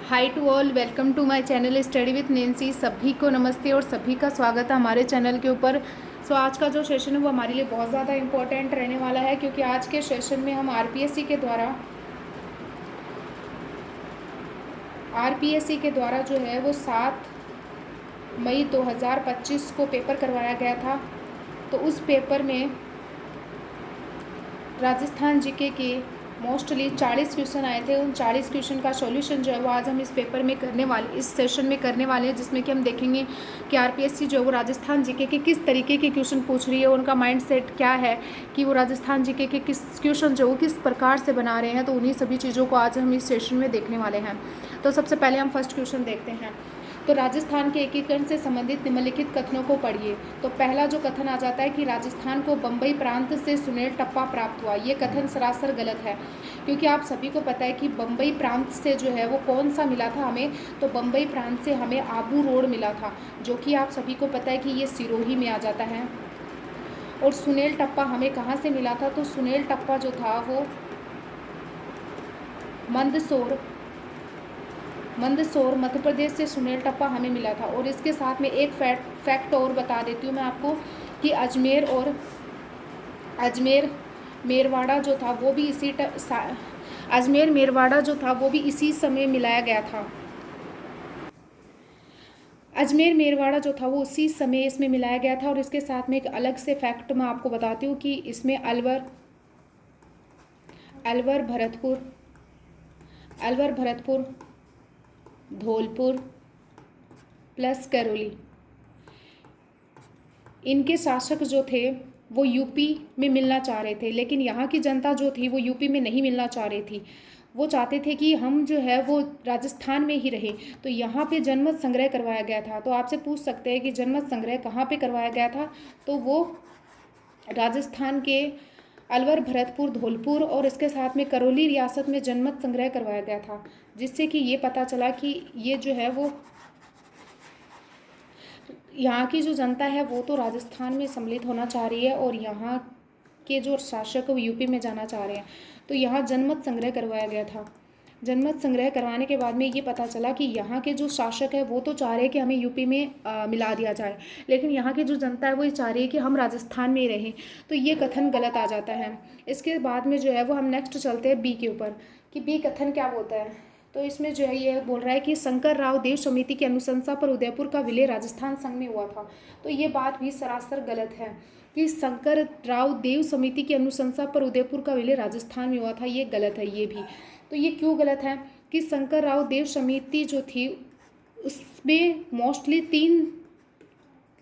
Hi to all, welcome to my channel study with Nancy. सभी को नमस्ते और सभी का स्वागत है हमारे चैनल के ऊपर। आज का जो सेशन है वो हमारे लिए बहुत ज़्यादा इम्पोर्टेंट रहने वाला है, क्योंकि आज के सेशन में हम आरपीएससी के द्वारा जो है वो 7 मई 2025 को पेपर करवाया गया था। तो उस पेपर में राजस्थान जीके के मोस्टली 40 क्वेश्चन आए थे। उन 40 क्वेश्चन का सॉल्यूशन जो है वो आज हम इस पेपर में इस सेशन में करने वाले हैं, जिसमें कि हम देखेंगे कि आरपीएससी जो है वो राजस्थान जीके के किस तरीके के क्वेश्चन पूछ रही है, उनका माइंडसेट क्या है कि वो राजस्थान जीके के किस क्वेश्चन जो वो किस प्रकार से बना रहे हैं। तो उन्हीं सभी चीज़ों को आज हम इस सेशन में देखने वाले हैं। तो सबसे पहले हम फर्स्ट क्वेश्चन देखते हैं। तो राजस्थान के एकीकरण से संबंधित निम्नलिखित कथनों को पढ़िए। तो पहला जो कथन आ जाता है कि राजस्थान को बम्बई प्रांत से सुनेल टप्पा प्राप्त हुआ। ये कथन सरासर गलत है, क्योंकि आप सभी को पता है कि बम्बई प्रांत से जो है वो कौन सा मिला था हमें। तो बम्बई प्रांत से हमें आबू रोड मिला था, जो कि आप सभी को पता है कि ये सिरोही में आ जाता है। और सुनेल टप्पा हमें कहाँ से मिला था? तो सुनेल टप्पा जो था वो मंदसौर मध्य प्रदेश से सुनेल टप्पा हमें मिला था। और इसके साथ में एक फैक्ट और बता देती हूँ मैं आपको कि अजमेर मेरवाड़ा जो था वो भी इसी समय मिलाया गया था। अजमेर मेरवाड़ा जो था वो उसी समय इसमें मिलाया गया था। और इसके साथ में एक अलग से फैक्ट मैं आपको बताती हूँ कि इसमें अलवर भरतपुर धौलपुर प्लस करौली, इनके शासक जो थे वो यूपी में मिलना चाह रहे थे, लेकिन यहाँ की जनता जो थी वो यूपी में नहीं मिलना चाह रही थी। वो चाहते थे कि हम जो है वो राजस्थान में ही रहें। तो यहाँ पे जनमत संग्रह करवाया गया था। तो आपसे पूछ सकते हैं कि जनमत संग्रह कहाँ पे करवाया गया था? तो वो राजस्थान के अलवर भरतपुर धौलपुर और इसके साथ में करौली रियासत में जनमत संग्रह करवाया गया था, जिससे कि ये पता चला कि ये जो है वो यहाँ की जो जनता है वो तो राजस्थान में सम्मिलित होना चाह रही है और यहाँ के जो शासक वो यूपी में जाना चाह रहे हैं। तो यहाँ जनमत संग्रह करवाया गया था। जनमत संग्रह करवाने के बाद में ये पता चला कि यहाँ के जो शासक है वो तो चाह रहे हैं कि हमें यूपी में मिला दिया जाए, लेकिन यहाँ की जो जनता है वो ये चाह रही है कि हम राजस्थान में ही रहें। तो ये कथन गलत आ जाता है। इसके बाद में जो है वो हम नेक्स्ट चलते हैं बी के ऊपर कि बी कथन क्या बोलता है। तो इसमें जो है ये बोल रहा है कि शंकर राव देव समिति की अनुशंसा पर उदयपुर का विलय राजस्थान संघ में हुआ था। तो ये बात भी सरासर गलत है कि शंकर राव देव समिति की अनुशंसा पर उदयपुर का विलय राजस्थान में हुआ था। ये गलत है ये भी। तो ये क्यों गलत है कि शंकर राव देव समिति जो थी उसमें मोस्टली 3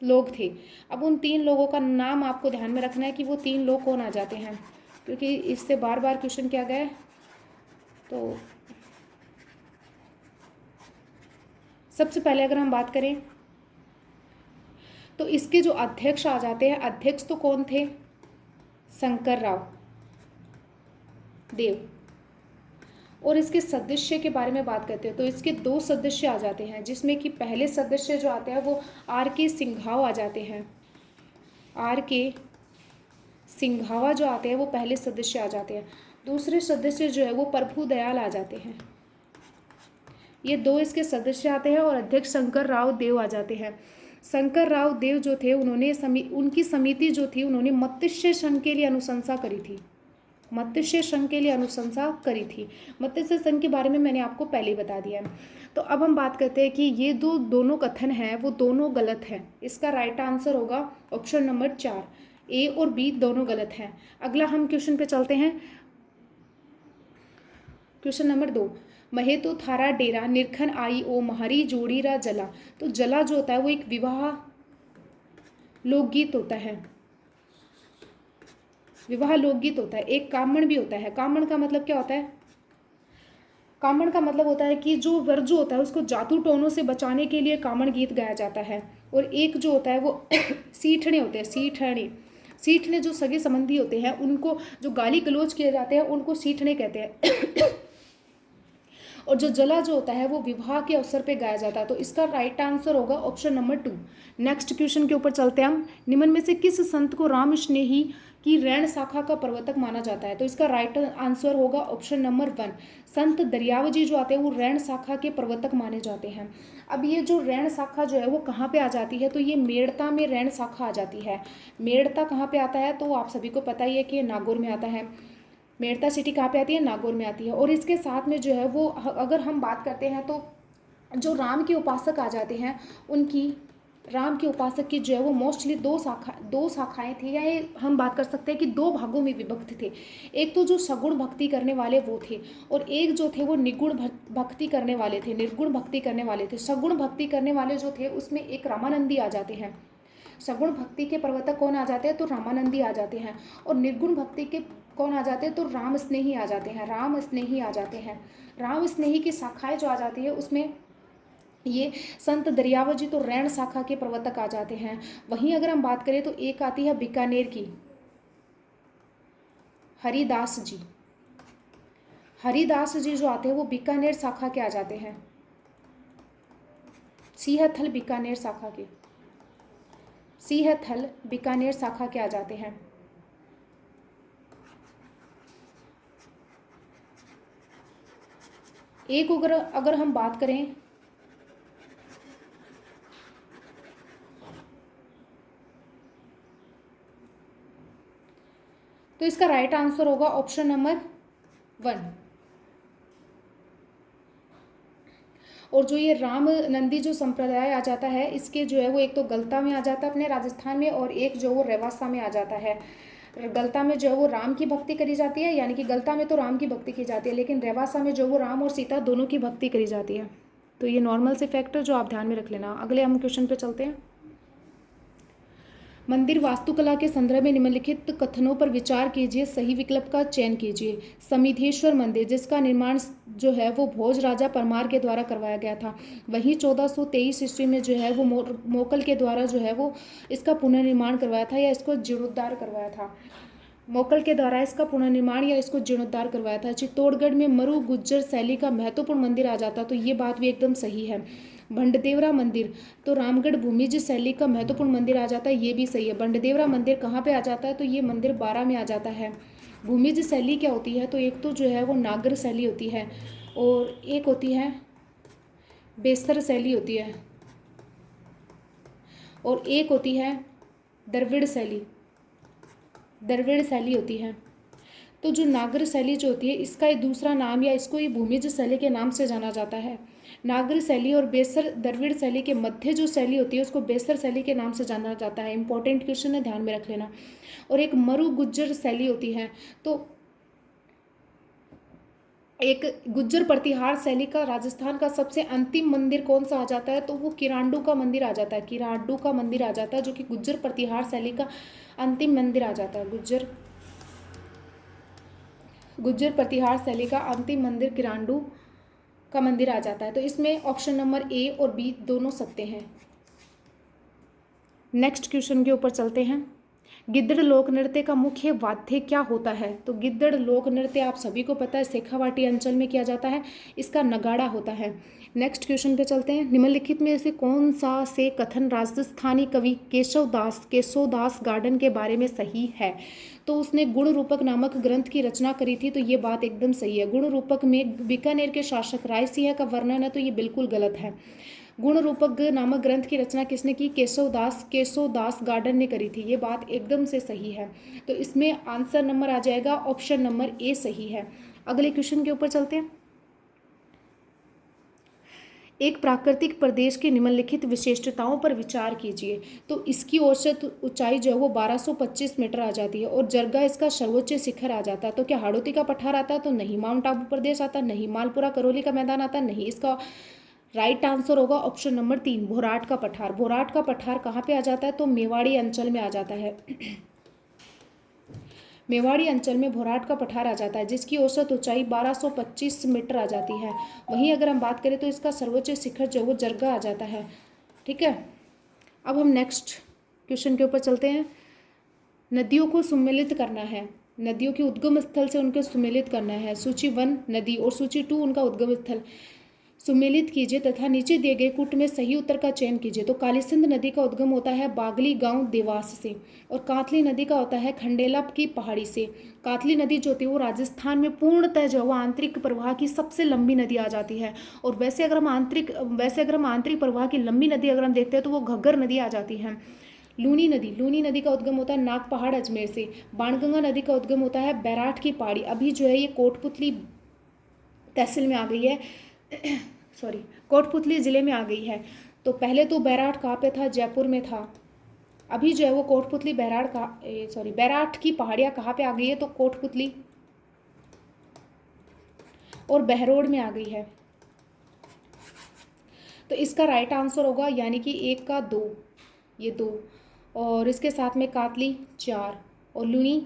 लोग थे। अब उन 3 लोगों का नाम आपको ध्यान में रखना है कि वो 3 लोग कौन आ जाते हैं, क्योंकि इससे बार बार क्वेश्चन किया गया है। तो सबसे पहले अगर हम बात करें तो इसके जो अध्यक्ष आ जाते हैं, अध्यक्ष तो कौन थे? शंकर राव देव। और इसके सदस्य के बारे में बात करते हैं तो इसके 2 सदस्य आ जाते हैं, जिसमें कि पहले सदस्य जो आते हैं वो आर के सिंघाव आ जाते हैं। आर के सिंघावा जो आते हैं वो पहले सदस्य आ जाते हैं। दूसरे सदस्य जो है वो प्रभु दयाल आ जाते हैं। ये 2 इसके सदस्य आते हैं और अध्यक्ष शंकर राव देव आ जाते हैं। शंकर राव देव जो थे उनकी समिति जो थी उन्होंने मत्स्य संघ के लिए अनुशंसा करी थी। मत्स्य संघ के बारे में मैंने आपको पहले ही बता दिया है। तो अब हम बात करते हैं कि ये दोनों कथन हैं वो दोनों गलत हैं। इसका राइट आंसर होगा ऑप्शन नंबर 4, ए और बी दोनों गलत हैं। अगला हम क्वेश्चन पे चलते हैं। क्वेश्चन नंबर 2, महे तो थारा डेरा निरखन आई ओ महारी जोड़ी रा जला। तो जला जो होता है वो एक विवाह लोकगीत होता है। विवाह लोकगीत होता है। एक कामण भी होता है। कामण का मतलब क्या होता है? कामण का मतलब होता है कि जो वर जो होता है उसको जादू टोनों से बचाने के लिए कामण गीत गाया जाता है। और एक जो होता है वो सीठने होते हैं। सीठने जो सगे संबंधी होते हैं उनको जो गाली गलौज किए जाते हैं उनको सीठने कहते हैं। और जो जला जो होता है वो विवाह के अवसर पे गाया जाता है। तो इसका राइट आंसर होगा ऑप्शन नंबर 2। नेक्स्ट क्वेश्चन के ऊपर चलते हैं हम। निम्न में से किस संत को राम स्नेही की रैण शाखा का प्रवर्तक माना जाता है? तो इसका राइट आंसर होगा ऑप्शन नंबर 1। संत दरियावजी जो आते हैं वो रैण शाखा के प्रवर्तक माने जाते हैं। अब ये जो रैण शाखा जो है वो कहाँ पे आ जाती है? तो ये मेड़ता में रैण शाखा आ जाती है। मेड़ता कहाँ पे आता है? तो आप सभी को पता ही है कि नागौर में आता है। मेड़ता सिटी कहाँ पे आती है? नागौर में आती है। और इसके साथ में जो है वो अगर हम बात करते हैं तो जो राम के उपासक आ जाते हैं उनकी, राम के उपासक की जो है वो मोस्टली दो शाखाएं थी, या ये हम बात कर सकते हैं कि दो भागों में विभक्त थे। एक तो जो सगुण भक्ति करने वाले वो थे, और एक जो थे वो निगुण भक्ति करने वाले थे, निर्गुण भक्ति करने वाले थे। सगुण भक्ति करने वाले जो थे उसमें एक रामानंदी आ जाते हैं। सगुण भक्ति के प्रवर्तक कौन आ जाते हैं? तो रामानंदी आ जाते हैं। और निर्गुण भक्ति के कौन आ जाते हैं? तो राम स्नेही आ जाते हैं। राम स्नेही आ जाते हैं। राम स्नेही की शाखाएं जो आ जाती है उसमें ये संत दरियावजी तो रैण शाखा के प्रवर्तक आ जाते हैं। वहीं अगर हम बात करें तो एक आती है बीकानेर की, हरिदास जी। हरिदास जी जो आते हैं वो बीकानेर शाखा के आ जाते हैं। सीहथल बीकानेर शाखा के, सीहथल बीकानेर शाखा के आ जाते हैं। एक अगर हम बात करें तो इसका राइट आंसर होगा ऑप्शन नंबर 1। और जो ये राम नंदी जो संप्रदाय आ जाता है इसके जो है वो एक तो गलता में आ जाता है अपने राजस्थान में, और एक जो वो रेवासा में आ जाता है। गलता में जो है वो राम की भक्ति करी जाती है, यानी कि गलता में तो राम की भक्ति की जाती है, लेकिन रेवासा में जो वो राम और सीता दोनों की भक्ति करी जाती है। तो ये नॉर्मल से फैक्टर जो आप ध्यान में रख लेना। अगले हम क्वेश्चन पे चलते हैं। मंदिर वास्तुकला के संदर्भ में निम्नलिखित कथनों पर विचार कीजिए, सही विकल्प का चयन कीजिए। समिधेश्वर मंदिर, जिसका निर्माण जो है वो भोज राजा परमार के द्वारा करवाया गया था। वहीं 1423 ईस्वी में जो है वो मोकल के द्वारा जो है वो इसका पुनर्निर्माण करवाया था, या इसको जीर्णोद्धार करवाया था। मोकल के द्वारा इसका पुनर्निर्माण या इसको जीर्णोद्धार करवाया था। चित्तौड़गढ़ में मरु गुज्जर शैली का महत्वपूर्ण मंदिर आ जाता, तो ये बात भी एकदम सही है। भंडदेवरा मंदिर, तो रामगढ़ भूमिज शैली का महत्वपूर्ण मंदिर आ जाता है, ये भी सही है। भंडदेवरा मंदिर कहाँ पे आ जाता है? तो ये मंदिर बारा में आ जाता है। भूमिज शैली क्या होती है? तो एक तो जो है वो नागर शैली होती है, और एक होती है बेस्तर शैली होती है, और एक होती है द्रविड़ शैली, द्रविड़ शैली होती है। तो जो नागर शैली जो होती है इसका एक दूसरा नाम, या इसको ये भूमिज शैली के नाम से जाना जाता है। नागर शैली और बेसर द्रविड़ शैली के मध्य जो शैली होती है उसको बेसर शैली के नाम से जाना जाता है। इंपॉर्टेंट क्वेश्चन है, ध्यान में रख लेना। और एक मरु गुज्जर शैली होती है, तो एक गुज्जर प्रतिहार शैली का राजस्थान का सबसे अंतिम मंदिर कौन सा आ जाता है? तो वो किरांडू का मंदिर आ जाता है। किरांडू का मंदिर आ जाता है जो कि गुज्जर प्रतिहार शैली का अंतिम मंदिर आ जाता है। गुज्जर प्रतिहार शैली का अंतिम मंदिर किरांडू का मंदिर आ जाता है। तो इसमें ऑप्शन नंबर ए और बी दोनों सत्य हैं। नेक्स्ट क्वेश्चन के ऊपर चलते हैं। गिद्दड़ लोक नृत्य का मुख्य वाद्य क्या होता है? तो गिद्दड़ लोक नृत्य आप सभी को पता है शेखावाटी अंचल में किया जाता है, इसका नगाड़ा होता है। नेक्स्ट क्वेश्चन पे चलते हैं। निम्नलिखित में से कौन सा से कथन राजस्थानी कवि केशवदास गार्डन के बारे में सही है? तो उसने गुण रूपक नामक ग्रंथ की रचना करी थी, तो ये बात एकदम सही है। गुण रूपक में बीकानेर के शासक राय सिंह का वर्णन है, तो ये बिल्कुल गलत है। गुण रूपक नामक ग्रंथ की रचना किसने की? केशवदास गार्डन ने करी थी, ये बात एकदम से सही है। तो इसमें आंसर नंबर आ जाएगा ऑप्शन नंबर ए सही है। अगले क्वेश्चन के ऊपर चलते हैं। एक प्राकृतिक प्रदेश की निम्नलिखित विशेषताओं पर विचार कीजिए। तो इसकी औसत ऊंचाई जो है वो 1225 मीटर आ जाती है, और जरगा इसका सर्वोच्च शिखर आ जाता है। तो क्या हाड़ौती का पठार आता है? तो नहीं। माउंट आबू प्रदेश आता? नहीं। मालपुरा करौली का मैदान आता? नहीं। इसका राइट आंसर होगा ऑप्शन नंबर 3, भोराट का पठार। भोराट का पठार कहाँ पे आ जाता है? तो मेवाड़ी अंचल में आ जाता है। मेवाड़ी अंचल में भोराट का पठार आ जाता है, जिसकी औसत ऊंचाई 1225 मीटर आ जाती है। वहीं अगर हम बात करें तो इसका सर्वोच्च शिखर जो वो जरगा आ जाता है। ठीक है, अब हम नेक्स्ट क्वेश्चन के ऊपर चलते हैं। नदियों को सम्मिलित करना है, नदियों के उद्गम स्थल से उनके सुमेलित करना है। सूची 1 नदी और सूची 2 उनका उद्गम स्थल सुमेलित कीजिए तथा नीचे दिए गए कूट में सही उत्तर का चयन कीजिए। तो कालीसिंध नदी का उद्गम होता है बागली गांव देवास से, और कातली नदी का होता है खंडेला की पहाड़ी से। कातली नदी जो होती है वो राजस्थान में पूर्णतः जो है वो आंतरिक प्रवाह की सबसे लंबी नदी आ जाती है। और वैसे अगर हम आंतरिक प्रवाह की लंबी नदी अगर हम देखते हैं तो वो घग्गर नदी आ जाती है। लूनी नदी का उद्गम होता है नाग पहाड़ अजमेर से। बाणगंगा नदी का उद्गम होता है बैराठ की पहाड़ी, अभी जो है ये कोटपुतली तहसील में आ गई है सॉरी, कोटपुतली ज़िले में आ गई है। तो पहले तो बैराठ कहाँ पे था? जयपुर में था। अभी जो है वो कोटपुतली बैराठ की पहाड़ियाँ कहाँ पे आ गई है? तो कोटपुतली और बहरोड में आ गई है। तो इसका राइट आंसर होगा यानी कि 1 का 2, ये 2, और इसके साथ में कातली 4 और लूनी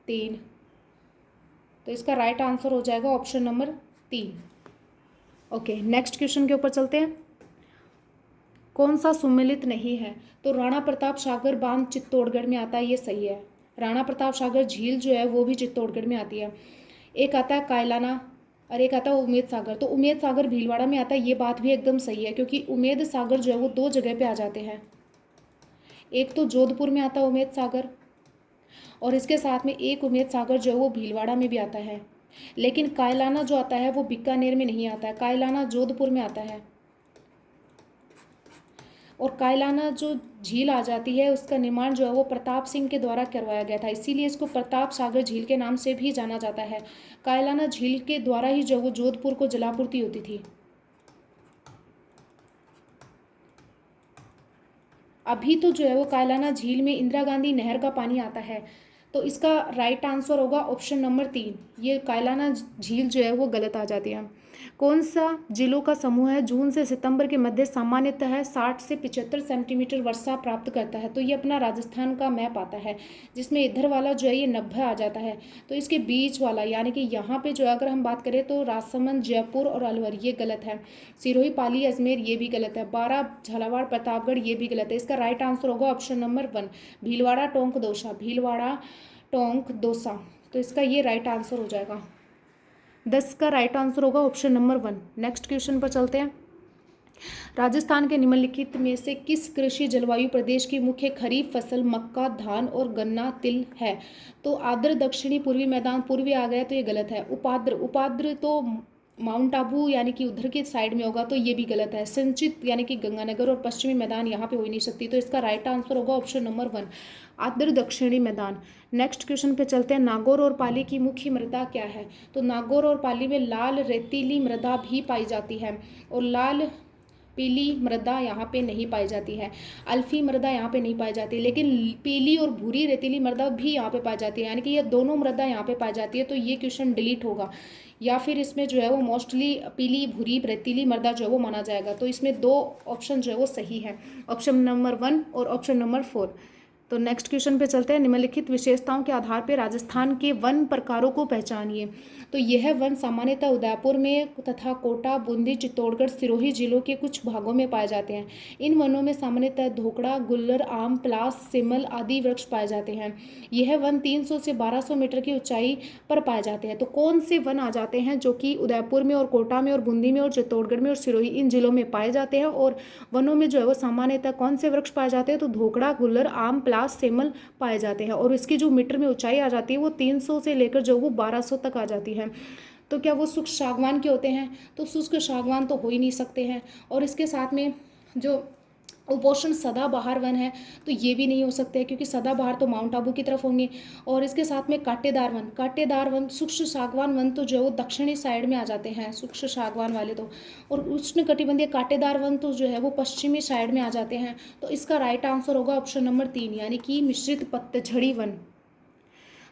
3। तो इसका राइट आंसर हो जाएगा option number 3। Okay, next question के ऊपर चलते हैं। कौन सा सुमेलित नहीं है? तो राणा प्रताप सागर बांध चित्तौड़गढ़ में आता है, ये सही है। राणा प्रताप सागर झील जो है वो भी चित्तौड़गढ़ में आती है। एक आता है कायलाना और एक आता है उमेद सागर। तो उमेद सागर भीलवाड़ा में आता है, ये बात भी एकदम सही है, क्योंकि उमेद सागर जो है वो 2 जगह पे आ जाते हैं। एक तो जोधपुर में आता है उमेद सागर, और इसके साथ में एक उमेद सागर जो है वो भीलवाड़ा में भी आता है। लेकिन कायलाना जो आता है वो बीकानेर में नहीं आता है, कायलाना जोधपुर में आता है। और कायलाना जो झील आ जाती है उसका निर्माण जो है वो प्रताप सिंह के द्वारा करवाया गया था, इसीलिए इसको प्रताप सागर झील के नाम से भी जाना जाता है। कायलाना झील के द्वारा ही जो वो जोधपुर को जलापूर्ति होती थी। अभी तो जो है वो कायलाना झील में इंदिरा गांधी नहर का पानी आता है। तो इसका राइट आंसर होगा ऑप्शन नंबर 3, ये कायलाना झील जो है वो गलत आ जाती है। कौन सा जिलों का समूह है जून से सितंबर के मध्य सामान्यतः 60 से 75 सेंटीमीटर वर्षा प्राप्त करता है? तो ये अपना राजस्थान का मैप आता है, जिसमें इधर वाला जो है ये 90 आ जाता है। तो इसके बीच वाला यानी कि यहाँ पे जो है अगर हम बात करें तो राजसमंद, जयपुर और अलवर, ये गलत है। सिरोही, पाली, अजमेर, ये भी गलत है। बारा, झालावाड़, प्रतापगढ़, ये भी गलत है। इसका राइट आंसर होगा ऑप्शन नंबर 1, भीलवाड़ा, टोंक, दौसा। भीलवाड़ा, टोंक, दौसा। तो इसका ये राइट आंसर हो जाएगा। 10 का राइट आंसर होगा ऑप्शन नंबर 1। नेक्स्ट क्वेश्चन पर चलते हैं। राजस्थान के निम्नलिखित में से किस कृषि जलवायु प्रदेश की मुख्य खरीफ फसल मक्का, धान और गन्ना, तिल है? तो आर्द्र दक्षिणी पूर्वी मैदान, पूर्वी आ गया तो ये गलत है। उपाद्र तो माउंट आबू यानी कि उधर के साइड में होगा, तो ये भी गलत है। सिंचित यानी कि गंगानगर और पश्चिमी मैदान यहाँ पे हो ही नहीं सकती, तो इसका राइट आंसर होगा ऑप्शन नंबर 1, आर्द्र दक्षिणी मैदान। नेक्स्ट क्वेश्चन पे चलते हैं। नागौर और पाली की मुख्य मृदा क्या है? तो नागौर और पाली में लाल रेतीली मृदा भी पाई जाती है, और लाल पीली मृदा यहाँ पे नहीं पाई जाती है। अल्फी मृदा यहाँ पे नहीं पाई जाती, लेकिन पीली और भूरी रेतीली मृदा भी यहाँ पे पाई जाती है, यानी कि ये दोनों मृदा यहाँ पे पाई जाती है। तो ये क्वेश्चन डिलीट होगा, या फिर इसमें जो है वो मोस्टली पीली भूरी रेतीली मृदा जो है वो माना जाएगा। तो इसमें 2 ऑप्शन जो है वो सही है, ऑप्शन नंबर 1 और ऑप्शन नंबर 4। तो नेक्स्ट क्वेश्चन पे चलते हैं। निम्नलिखित विशेषताओं के आधार पर राजस्थान के वन प्रकारों को पहचानिए। तो यह वन सामान्यतः उदयपुर में तथा कोटा, बूंदी, चित्तौड़गढ़, सिरोही जिलों के कुछ भागों में पाए जाते हैं। इन वनों में सामान्यतः धोकड़ा, गुल्लर, आम, पलास, सिमल आदि वृक्ष पाए जाते हैं। यह वन 300 से 1200 मीटर की ऊंचाई पर पाए जाते हैं। तो कौन से वन आ जाते हैं जो कि उदयपुर में और कोटा में और बूंदी में और चित्तौड़गढ़ में और सिरोही इन जिलों में पाए जाते हैं? और वनों में जो है वो सामान्यतः कौन से वृक्ष पाए जाते हैं? तो धोकड़ा, गुल्लर, आम, पलास, सिमल पाए जाते हैं। और इसकी जो मीटर में ऊंचाई आ जाती है वो 300 से लेकर जो वो 1200 तक आ जाती है। तो क्या वो शुष्क सागवान के होते हैं? तो शुष्क सागवान तो हो ही नहीं सकते हैं। और इसके साथ में जो उपोष्ण सदाबहार वन है तो ये भी नहीं हो सकते हैं, क्योंकि सदाबहार तो माउंट आबू की तरफ होंगे। और इसके साथ में कांटेदार वन, शुष्क सागवान वन तो जो है वो दक्षिणी साइड में आ जाते हैं, शुष्क सागवान वाले तो। और उष्णकटिबंधीय कांटेदार वन तो जो है वो पश्चिमी साइड में आ जाते हैं। तो इसका राइट आंसर होगा ऑप्शन नंबर 3, यानी कि मिश्रित पतझड़ी वन।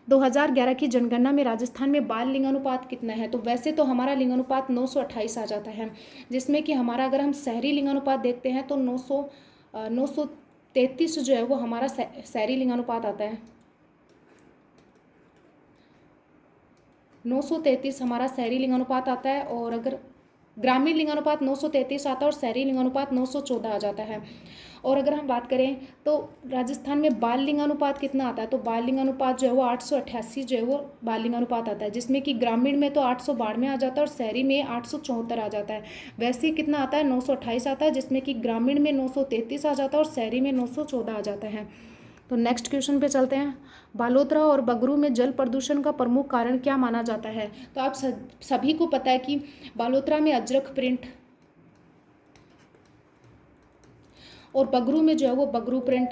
2011 की जनगणना में राजस्थान में बाल लिंगानुपात कितना है? तो वैसे तो हमारा लिंगानुपात 928 आ जाता है, जिसमें कि हमारा अगर हम शहरी लिंगानुपात देखते हैं तो 933 जो है वो हमारा शहरी लिंगानुपात आता है। 933 हमारा शहरी लिंगानुपात आता है। और अगर ग्रामीण लिंगानुपात 933 आता है और शहरी लिंगानुपात 914 आ जाता है। और अगर हम बात करें तो राजस्थान में बाल लिंगानुपात कितना आता है, तो बाल लिंगानुपात जो है वो 888 जो है वो बाल लिंगानुपात आता है, जिसमें कि ग्रामीण में तो 892 आ जाता है और शहरी में 874 आ जाता है। वैसे ही कितना आता है, 928 आता है, जिसमें कि ग्रामीण में 933 आ जाता है और शहरी में 914 आ जाता है। तो नेक्स्ट क्वेश्चन पे चलते हैं। बालोतरा और बगरू में जल प्रदूषण का प्रमुख कारण क्या माना जाता है? तो आप सभी को पता है कि बालोतरा में अजरक प्रिंट और बगरू में जो है वो बगरू प्रिंट।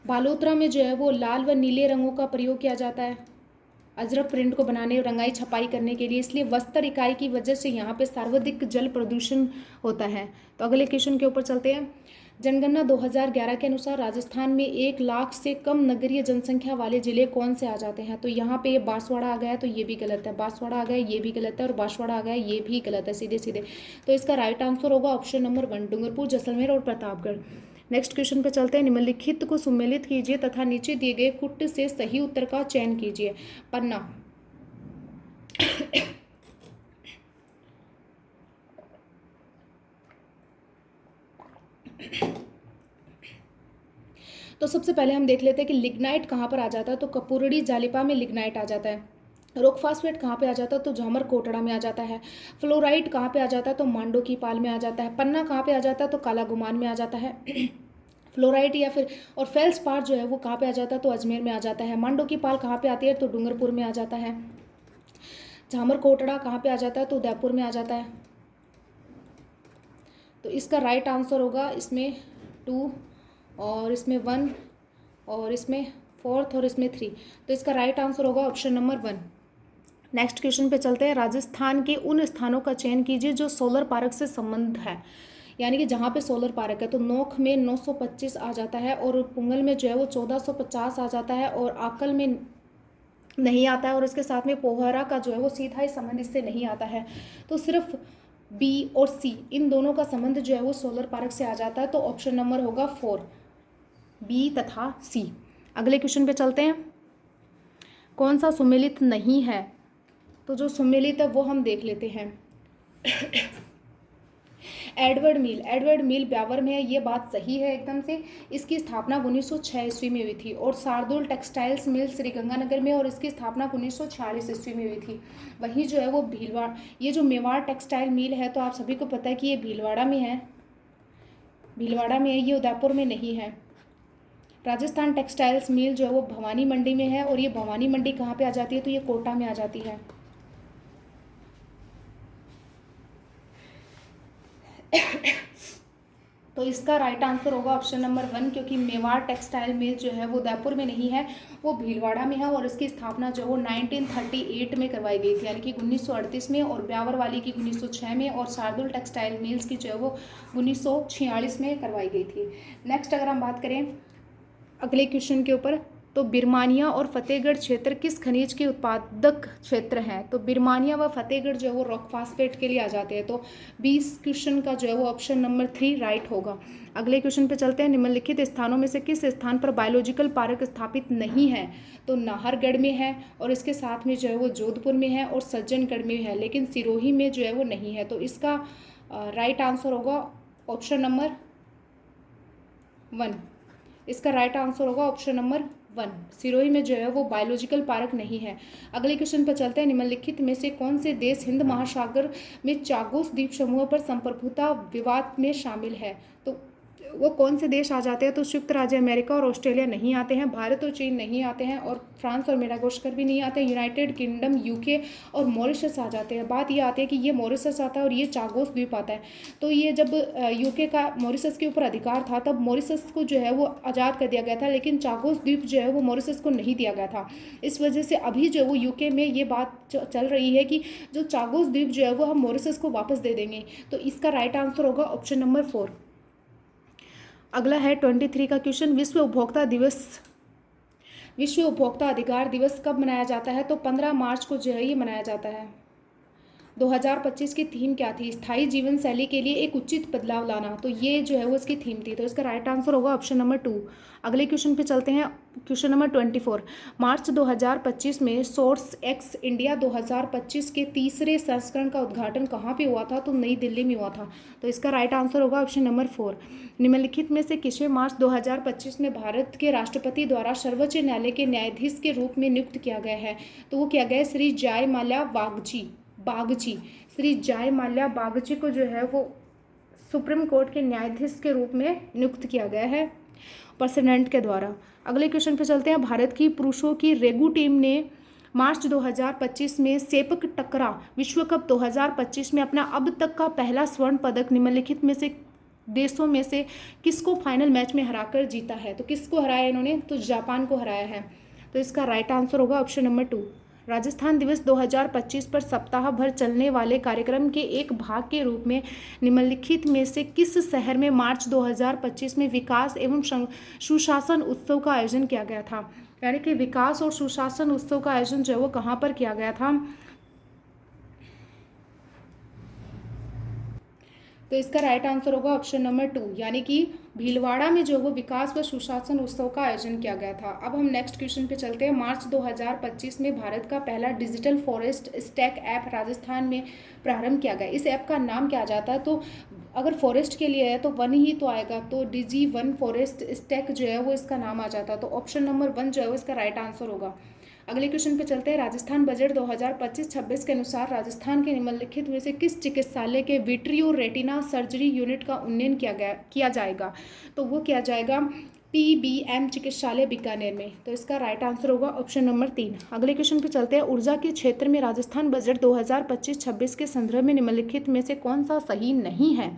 बालोतरा में जो है वो लाल व नीले रंगों का प्रयोग किया जाता है अजरक प्रिंट को बनाने और रंगाई छपाई करने के लिए, इसलिए वस्त्र इकाई की वजह से यहाँ पे सर्वाधिक जल प्रदूषण होता है। तो अगले क्वेश्चन के ऊपर चलते हैं। जनगणना 2011 के अनुसार राजस्थान में 1 लाख से कम नगरीय जनसंख्या वाले जिले कौन से आ जाते हैं? तो यहाँ पे ये बांसवाड़ा आ गया है, तो ये भी गलत है, बांसवाड़ा आ गया ये भी गलत है, और बांसवाड़ा आ गया ये भी गलत है, सीधे सीधे। तो इसका राइट आंसर होगा ऑप्शन नंबर 1, डूंगरपुर, जैसलमेर और प्रतापगढ़। नेक्स्ट क्वेश्चन पे चलते हैं। निम्नलिखित को सुमेलित कीजिए तथा नीचे दिए गए कुट से सही उत्तर का चयन कीजिए। पन्ना। तो सबसे पहले हम देख लेते हैं कि लिग्नाइट कहाँ पर आ जाता है। तो कपूरड़ी जालिपा में लिग्नाइट आ जाता है। रॉक फास्फेट कहाँ पे आ जाता है? तो झामर कोटड़ा में आ जाता है। फ्लोराइड कहाँ पे आ जाता है? तो मांडो की पाल में आ जाता है। पन्ना कहाँ पे आ जाता है? तो काला गुमान में आ जाता है। फ्लोराइड या फिर और फेल्स पार जो है वो कहाँ पे आ जाता है? तो अजमेर में आ जाता है। मांडो की पाल कहाँ पे आती है? तो डूंगरपुर में आ जाता है। झामर कोटड़ा कहाँ पे आ जाता है? तो उदयपुर में आ जाता है। तो इसका राइट आंसर होगा इसमें 2 और इसमें 1 और इसमें 4 और इसमें 3। तो इसका राइट आंसर होगा ऑप्शन नंबर 1। नेक्स्ट क्वेश्चन पे चलते हैं। राजस्थान के उन स्थानों का चयन कीजिए जो सोलर पार्क से संबंध है, यानी कि जहाँ पे सोलर पार्क है। तो नोख में 925 आ जाता है और पुंगल में जो है वो 1450 आ जाता है और आकल में नहीं आता है, और इसके साथ में पोहरा का जो है वो सीधा ही संबंध इससे नहीं आता है। तो सिर्फ बी और सी इन दोनों का संबंध जो है वो सोलर पार्क से आ जाता है। तो ऑप्शन नंबर होगा 4, बी तथा सी। अगले क्वेश्चन पे चलते हैं। कौन सा सुमेलित नहीं है? तो जो सुमेलित है वो हम देख लेते हैं। एडवर्ड मिल ब्यावर में है, ये बात सही है एकदम से। इसकी स्थापना 1906 ईस्वी में हुई थी। और शार्दुल टेक्सटाइल्स मिल श्रीगंगानगर में, और इसकी स्थापना 1946 ईस्वी में हुई थी। वहीं जो है वो भीलवाड़ा, ये जो मेवाड़ टेक्सटाइल मिल है तो आप सभी को पता है कि ये भीलवाड़ा में है, ये उदयपुर में नहीं है। राजस्थान टेक्सटाइल्स मिल जो है वो भवानी मंडी में है, और ये भवानी मंडी कहाँ पे आ जाती है? तो ये कोटा में आ जाती है। तो इसका राइट आंसर होगा ऑप्शन नंबर 1, क्योंकि मेवाड़ टेक्सटाइल मिल जो है वो उदयपुर में नहीं है, वो भीलवाड़ा में है, और इसकी स्थापना जो है वो 1938 में करवाई गई थी, यानी कि 1938 में, और ब्यावर वाली की 1906 में, और शार्दुल टेक्सटाइल मिल्स की जो है वो 1946 में करवाई गई थी। नेक्स्ट अगर हम बात करें अगले क्वेश्चन के ऊपर, तो बिरमानिया और फतेहगढ़ क्षेत्र किस खनिज के उत्पादक क्षेत्र हैं? तो बिरमानिया व फतेहगढ़ जो है वो रॉक फास्फेट के लिए आ जाते हैं। तो 20 क्वेश्चन का जो है वो ऑप्शन नंबर 3 राइट होगा। अगले क्वेश्चन पे चलते हैं। निम्नलिखित स्थानों में से किस स्थान पर बायोलॉजिकल पार्क स्थापित नहीं है? तो नाहरगढ़ में है, और इसके साथ में जो है वो जोधपुर में है, और सज्जनगढ़ में है, लेकिन सिरोही में जो है वो नहीं है। तो इसका राइट आंसर होगा ऑप्शन नंबर 1। इसका राइट आंसर होगा ऑप्शन नंबर 1। सिरोही में जो है वो बायोलॉजिकल पार्क नहीं है। अगले क्वेश्चन पर चलते हैं। निम्नलिखित में से कौन से देश हिंद महासागर में चागोस द्वीप समूह पर संप्रभुता विवाद में शामिल है? तो वो कौन से देश आ जाते हैं? तो संयुक्त राज्य अमेरिका और ऑस्ट्रेलिया नहीं आते हैं, भारत और चीन नहीं आते हैं, और फ्रांस और मेडागास्कर भी नहीं आते हैं, यूनाइटेड किंगडम, यूके और मॉरिशस आ जाते हैं। बात ये आती है कि ये मॉरिशस आता है और ये चागोस द्वीप आता है। तो ये जब यूके का मॉरिशस के ऊपर अधिकार था तब मॉरिशस को जो है वो आज़ाद कर दिया गया था, लेकिन चागोस द्वीप जो है वो मॉरिशस को नहीं दिया गया था। इस वजह से अभी जो वो यूके में ये बात चल रही है कि जो चागोस द्वीप जो है वो हम मॉरिशस को वापस दे देंगे। तो इसका राइट आंसर होगा ऑप्शन नंबर 4। अगला है 23 का क्वेश्चन। विश्व उपभोक्ता अधिकार दिवस कब मनाया जाता है? तो 15 मार्च को जो है ये मनाया जाता है। 2025 की थीम क्या थी? स्थायी जीवन शैली के लिए एक उचित बदलाव लाना। तो ये जो है वो इसकी थीम थी। तो इसका राइट आंसर होगा ऑप्शन नंबर 2। अगले क्वेश्चन पे चलते हैं। Question number 24। मार्च 2025 में सोर्स एक्स इंडिया 2025 के तीसरे संस्करण का उद्घाटन कहाँ पे हुआ था? तो नई दिल्ली में हुआ था। तो इसका राइट आंसर होगा ऑप्शन नंबर 4। निम्नलिखित में से किसमें मार्च 2025 में भारत के राष्ट्रपति द्वारा सर्वोच्च न्यायालय के न्यायाधीश के रूप में नियुक्त किया गया है? तो वो किया गया है श्री जयमाल्या बागची। श्री जयमाल्या बागची को जो है वो सुप्रीम कोर्ट के न्यायाधीश के रूप में नियुक्त किया गया है प्रेसिडेंट के द्वारा। अगले क्वेश्चन पे चलते हैं। भारत की पुरुषों की रेगू टीम ने मार्च 2025 में सेपक टकरा विश्व कप 2025 में अपना अब तक का पहला स्वर्ण पदक निम्नलिखित में से देशों में से किसको फाइनल मैच में हराकर जीता है? तो किसको हराया इन्होंने? तो जापान को हराया है। तो इसका राइट आंसर होगा ऑप्शन नंबर 2। राजस्थान दिवस 2025 पर सप्ताह भर चलने वाले कार्यक्रम के एक भाग के रूप में निम्नलिखित में से किस शहर में मार्च 2025 में विकास एवं सुशासन उत्सव का आयोजन किया गया था? यानी कि विकास और सुशासन उत्सव का आयोजन जो है वो कहाँ पर किया गया था? तो इसका राइट आंसर होगा ऑप्शन नंबर 2, यानी कि भीलवाड़ा में जो वो विकास व सुशासन उत्सव का आयोजन किया गया था। अब हम नेक्स्ट क्वेश्चन पे चलते हैं। मार्च 2025 में भारत का पहला digital forest stack app Rajasthan में प्रारंभ किया गया। इस ऐप का नाम क्या जाता है? तो अगर फॉरेस्ट के लिए है तो वन ही तो आएगा, तो डिजी वन फॉरेस्ट स्टैक जो है वो इसका नाम आ जाता है। तो ऑप्शन नंबर 1 जो है वो इसका राइट आंसर होगा। अगले क्वेश्चन पे चलते हैं। राजस्थान बजट 2025-26 के अनुसार राजस्थान के निम्नलिखित में से किस चिकित्सालय के विट्रियो रेटिना सर्जरी यूनिट का उन्नयन किया जाएगा? तो वो किया जाएगा PBM चिकित्सालय बीकानेर में। तो इसका राइट आंसर होगा ऑप्शन नंबर 3। अगले क्वेश्चन पे चलते हैं। ऊर्जा के क्षेत्र में राजस्थान बजट 2025-26 के संदर्भ में निम्नलिखित में से कौन सा सही नहीं है?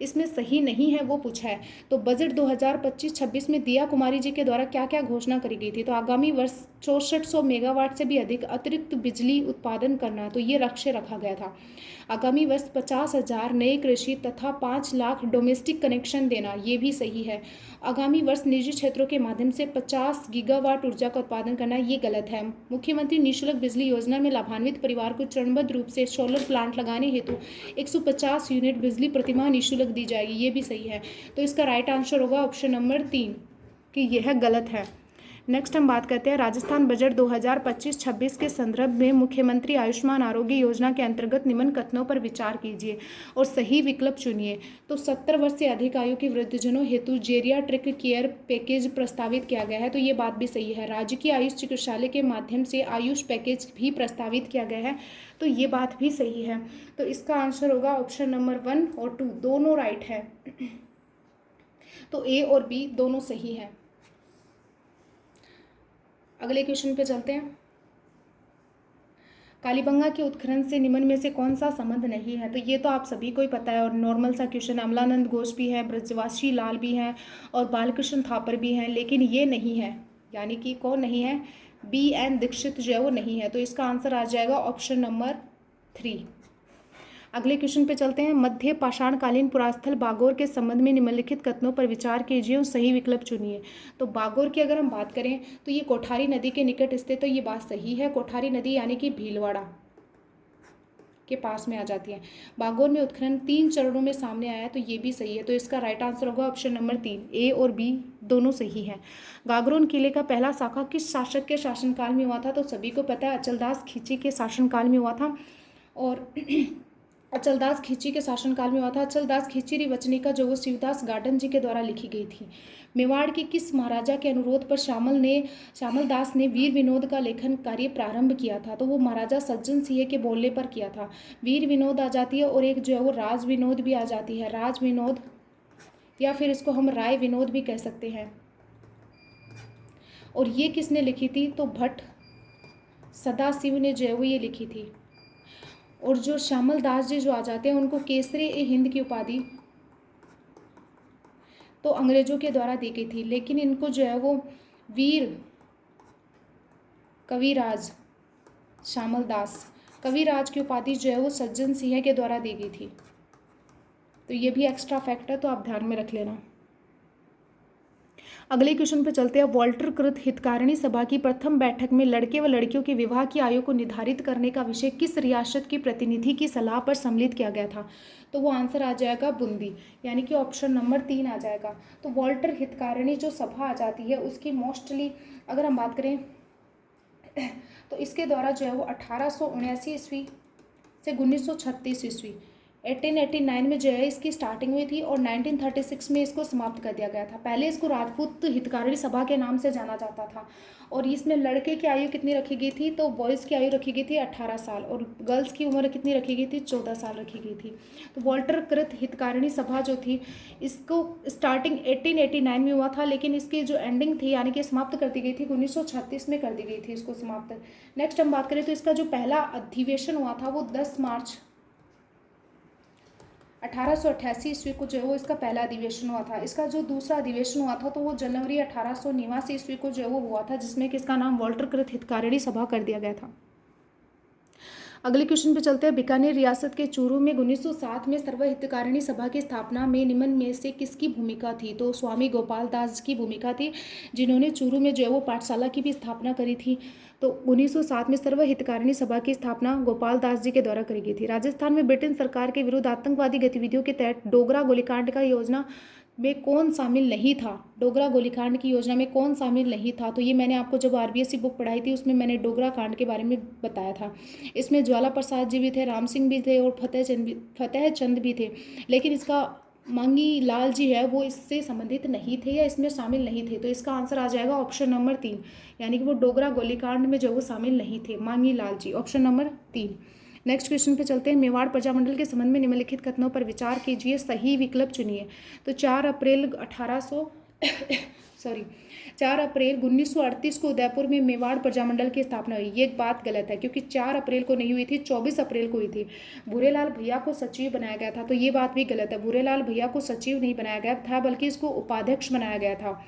इसमें सही नहीं है वो पूछा है। तो बजट 2025-26 में दिया कुमारी जी के द्वारा क्या क्या घोषणा करी गई थी? तो आगामी वर्ष 6400 मेगावाट से भी अधिक अतिरिक्त बिजली उत्पादन करना, तो ये लक्ष्य रखा गया था। आगामी वर्ष 50,000 नए कृषि तथा 5 लाख डोमेस्टिक कनेक्शन देना, ये भी सही है। आगामी वर्ष निजी क्षेत्रों के माध्यम से 50 गीगावाट ऊर्जा का उत्पादन करना, ये गलत है। मुख्यमंत्री निःशुल्क बिजली योजना में लाभान्वित परिवार को चरणबद्ध रूप से सोलर प्लांट लगाने हेतु 150 यूनिट बिजली प्रतिमाह निःशुल्क दी जाएगी, ये भी सही है। तो इसका राइट आंसर होगा ऑप्शन नंबर 3 कि यह गलत है। नेक्स्ट हम बात करते हैं। राजस्थान बजट 2025-26 के संदर्भ में मुख्यमंत्री आयुष्मान आरोग्य योजना के अंतर्गत निम्न कथनों पर विचार कीजिए और सही विकल्प चुनिए। तो 70 वर्ष से अधिक आयु के वृद्धजनों हेतु जेरियाट्रिक केयर पैकेज प्रस्तावित किया गया है, तो ये बात भी सही है। राजकीय आयुष चिकित्सालय के माध्यम से आयुष पैकेज भी प्रस्तावित किया गया है, तो ये बात भी सही है। तो इसका आंसर होगा ऑप्शन नंबर 1 और 2 दोनों राइट है। तो A और B दोनों सही है। अगले क्वेश्चन पे चलते हैं। कालीबंगा के उत्खनन से निम्न में से कौन सा संबंध नहीं है? तो ये तो आप सभी को ही पता है और नॉर्मल सा क्वेश्चन। अमलानंद घोष भी है, ब्रजवासी लाल भी हैं और बालकृष्ण थापर भी हैं, लेकिन ये नहीं है। यानी कि कौन नहीं है? BN दीक्षित जो है वो नहीं है। तो इसका आंसर आ जाएगा ऑप्शन नंबर 3। अगले क्वेश्चन पे चलते हैं। मध्य पाषाणकालीन पुरास्थल बागोर के संबंध में निम्नलिखित कथनों पर विचार कीजिए और सही विकल्प चुनिए। तो बागोर की अगर हम बात करें तो ये कोठारी नदी के निकट स्थित, तो ये बात सही है। कोठारी नदी यानी कि भीलवाड़ा के पास में आ जाती है। बागोर में उत्खनन 3 चरणों में सामने आया है, तो ये भी सही है। तो इसका राइट आंसर होगा ऑप्शन नंबर 3। A और B दोनों सही है। गागरोन किले का पहला शाखा किस शासक के शासनकाल में हुआ था? तो सभी को पता है अचलदास खींची के शासनकाल में हुआ था और अचलदास खींची के शासनकाल में हुआ था। अचलदास खींची वचनिका जो वो शिवदास गार्डन जी के द्वारा लिखी गई थी। मेवाड़ के किस महाराजा के अनुरोध पर श्यामल दास ने वीर विनोद का लेखन कार्य प्रारंभ किया था? तो वो महाराजा सज्जन सिंह के बोलने पर किया था। वीर विनोद आ जाती है और एक जो है वो राज विनोद भी आ जाती है। राज विनोद या फिर इसको हम राय विनोद भी कह सकते हैं। और ये किसने लिखी थी? तो भट्ट सदाशिव ने जो है वो ये लिखी थी। और जो श्यामल दास जी जो आ जाते हैं उनको केसरे ए हिंद की उपाधि तो अंग्रेजों के द्वारा दी गई थी, लेकिन इनको जो है वो वीर कविराज श्यामल दास कविराज की उपाधि जो है वो सज्जन सिंह के द्वारा दी गई थी। तो ये भी एक्स्ट्रा फैक्ट है, तो आप ध्यान में रख लेना। अगले क्वेश्चन पे चलते हैं। वॉल्टर कृत हितकारिणी सभा की प्रथम बैठक में लड़के व लड़कियों के विवाह की आयु को निर्धारित करने का विषय किस रियासत के प्रतिनिधि की सलाह पर सम्मिलित किया गया था? तो वो आंसर आ जाएगा बूंदी, यानी कि ऑप्शन नंबर 3 आ जाएगा। तो वॉल्टर हितकारिणी जो सभा आ जाती है उसकी मोस्टली अगर हम बात करें तो इसके द्वारा जो है वो 1879 ईस्वी से 1936 ईस्वी 1889 में जो है इसकी स्टार्टिंग हुई थी और 1936 में इसको समाप्त कर दिया गया था। पहले इसको राजपूत हितकारिणी सभा के नाम से जाना जाता था और इसमें लड़के की आयु कितनी रखी गई थी? तो बॉयज़ की आयु रखी गई थी 18 साल और गर्ल्स की उम्र कितनी रखी गई थी? 14 साल रखी गई थी। तो वॉल्टर कृत हितकारिणी सभा जो थी इसको स्टार्टिंग 1889 में हुआ था, लेकिन इसकी जो एंडिंग थी यानी कि समाप्त कर दी गई थी 1936 में कर दी गई थी इसको समाप्त। नेक्स्ट हम बात करें तो इसका जो पहला अधिवेशन हुआ था वो 10 मार्च 1888 ईस्वी को जो है वो इसका पहला अधिवेशन हुआ था। इसका जो दूसरा अधिवेशन हुआ था तो वो जनवरी 1889 ईस्वी को जो है वो हुआ था, जिसमें कि इसका नाम वॉल्टर कृत हितकारिणी सभा कर दिया गया था। अगले क्वेश्चन पे चलते हैं। बीकानेर रियासत के चूरू में 1907 में सर्व हितकारिणी सभा की स्थापना में निम्न में से किसकी भूमिका थी? तो स्वामी गोपाल दास की भूमिका थी, जिन्होंने चूरू में जो है वो पाठशाला की भी स्थापना करी थी। तो 1907 में सर्व हितकारिणी सभा की स्थापना गोपाल दास जी के द्वारा करी गई थी। राजस्थान में ब्रिटेन सरकार के विरुद्ध आतंकवादी गतिविधियों के तहत डोगरा गोलीकांड का योजना में कौन शामिल नहीं था? डोगरा गोलीकांड की योजना में कौन शामिल नहीं था? तो ये मैंने आपको जब आरबीएससी बुक पढ़ाई थी उसमें मैंने डोगरा कांड के बारे में बताया था। इसमें ज्वाला प्रसाद जी भी थे, राम सिंह भी थे और फतेह चंद भी थे, लेकिन इसका मांगी लाल जी है वो इससे संबंधित नहीं थे या इसमें शामिल नहीं थे। तो इसका आंसर आ जाएगा ऑप्शन नंबर 3, यानी कि वो डोगरा गोलीकांड में जो वो शामिल नहीं थे, मांगी Lal ji, option number 3। Next question पे चलते हैं। मेवाड़ प्रजामंडल के संबंध में निम्नलिखित कथनों पर विचार कीजिए, सही विकल्प चुनिए। तो 4 अप्रैल 1938 को उदयपुर में मेवाड़ प्रजामंडल की स्थापना हुई। ये एक बात गलत है क्योंकि 4 अप्रैल को नहीं हुई थी, 24 अप्रैल को हुई थी। भूरेलाल भैया को सचिव बनाया गया था, तो ये बात भी गलत है। भूरेलाल भैया को सचिव नहीं बनाया गया था बल्कि इसको उपाध्यक्ष बनाया गया था।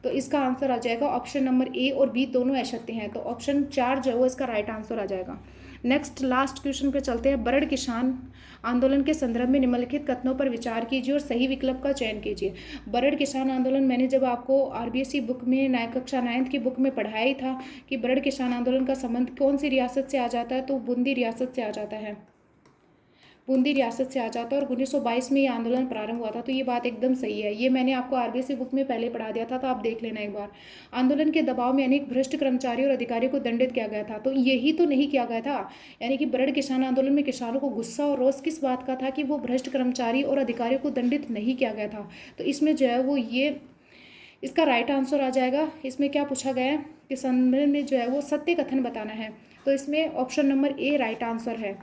तो इसका आंसर आ जाएगा ऑप्शन नंबर ए और बी दोनों असत्य हैं, तो ऑप्शन 4 जो है वो इसका राइट आंसर आ जाएगा। नेक्स्ट लास्ट क्वेश्चन पे चलते हैं। बरड़ किसान आंदोलन के संदर्भ में निम्नलिखित कथनों पर विचार कीजिए और सही विकल्प का चयन कीजिए। बरड़ किसान आंदोलन मैंने जब आपको आरबीएससी बुक में कक्षा 9 की बुक में पढ़ाया ही था कि बरड़ किसान आंदोलन का संबंध कौन सी रियासत से आ जाता है, तो बूंदी रियासत से आ जाता है, बूंदी रियासत से आ जाता है और 1922 में ये आंदोलन प्रारंभ हुआ था। तो ये बात एकदम सही है, ये मैंने आपको आरबीएससी बुक में पहले पढ़ा दिया था, तो आप देख लेना एक बार। आंदोलन के दबाव में अनेक भ्रष्ट कर्मचारियों और अधिकारियों को दंडित किया गया था, तो यही तो नहीं किया गया था, यानी कि बरड़ किसान आंदोलन में किसानों को गुस्सा और रोष किस बात का था कि वो भ्रष्ट कर्मचारी और अधिकारियों को दंडित नहीं किया गया था। तो इसमें जो है वो ये इसका राइट आंसर आ जाएगा। इसमें क्या पूछा गया है कि संदर्भ में जो है वो सत्य कथन बताना है, तो इसमें option number A right answer है।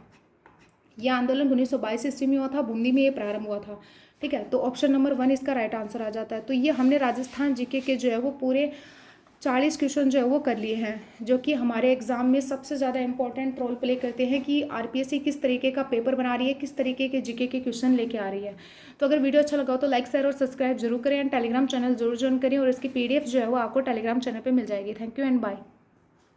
यह आंदोलन 1922 ईस्वी में हुआ था, बूंदी में ये प्रारंभ हुआ था। ठीक है, तो ऑप्शन नंबर 1 इसका राइट आंसर आ जाता है। तो ये हमने राजस्थान जीके के जो है वो पूरे 40 क्वेश्चन जो है वो कर लिए हैं, जो कि हमारे एग्जाम में सबसे ज़्यादा इंपॉर्टेंट रोल प्ले करते हैं कि आरपीएससी किस तरीके का पेपर बना रही है, किस तरीके के जीके के क्वेश्चन लेके आ रही है। तो अगर वीडियो अच्छा लगा हो तो लाइक शेयर और सब्सक्राइब जरूर करें एंड टेलीग्राम चैनल जरूर ज्वाइन करें और इसकी पीडीएफ जो है वो आपको टेलीग्राम चैनल पर मिल जाएगी। Thank you and bye.